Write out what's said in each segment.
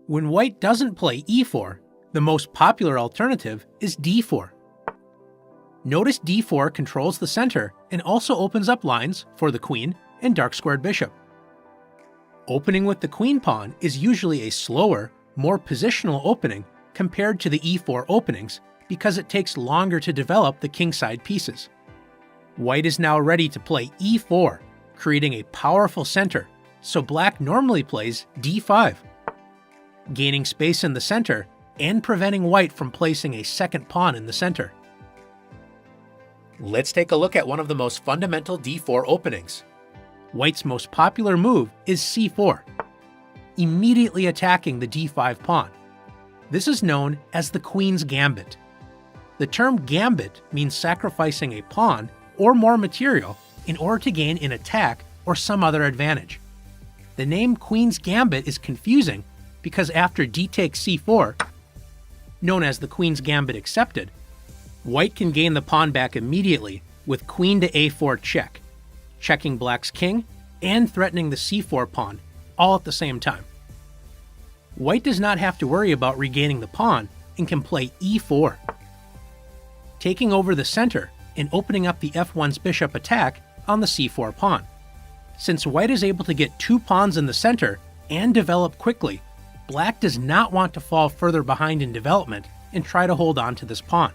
When white doesn't play e4, the most popular alternative is d4. Notice d4 controls the center and also opens up lines for the queen and dark-squared bishop. Opening with the queen pawn is usually a slower, more positional opening compared to the e4 openings because it takes longer to develop the kingside pieces. White is now ready to play e4, creating a powerful center, so black normally plays d5, gaining space in the center and preventing white from placing a second pawn in the center. Let's take a look at one of the most fundamental d4 openings. White's most popular move is c4, immediately attacking the d5 pawn. This is known as the Queen's Gambit. The term gambit means sacrificing a pawn or more material in order to gain an attack or some other advantage. The name Queen's Gambit is confusing because after d takes c4, known as the Queen's Gambit accepted, white can gain the pawn back immediately with queen to a4 check, checking black's king and threatening the c4 pawn all at the same time. White does not have to worry about regaining the pawn and can play e4, taking over the center and opening up the f1's bishop attack on the c4 pawn. Since white is able to get 2 pawns in the center and develop quickly, black does not want to fall further behind in development and try to hold on to this pawn.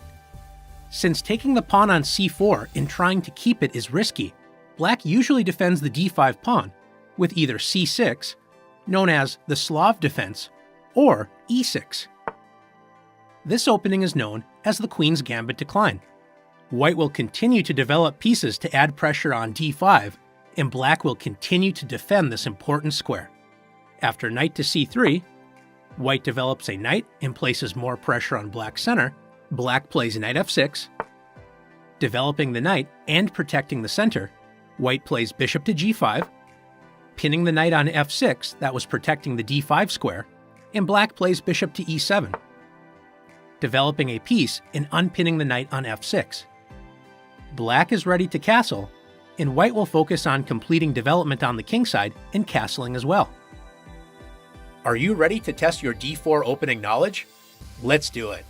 Since taking the pawn on c4 and trying to keep it is risky, black usually defends the d5 pawn with either c6, known as the Slav defense, or e6. This opening is known as the Queen's Gambit decline. White will continue to develop pieces to add pressure on d5, and black will continue to defend this important square. After knight to c3, white develops a knight and places more pressure on black's center. Black plays knight f6, developing the knight and protecting the center. White plays bishop to g5, pinning the knight on f6 that was protecting the d5 square, and black plays bishop to e7, developing a piece and unpinning the knight on f6. Black is ready to castle, and white will focus on completing development on the kingside and castling as well. Are you ready to test your d4 opening knowledge? Let's do it!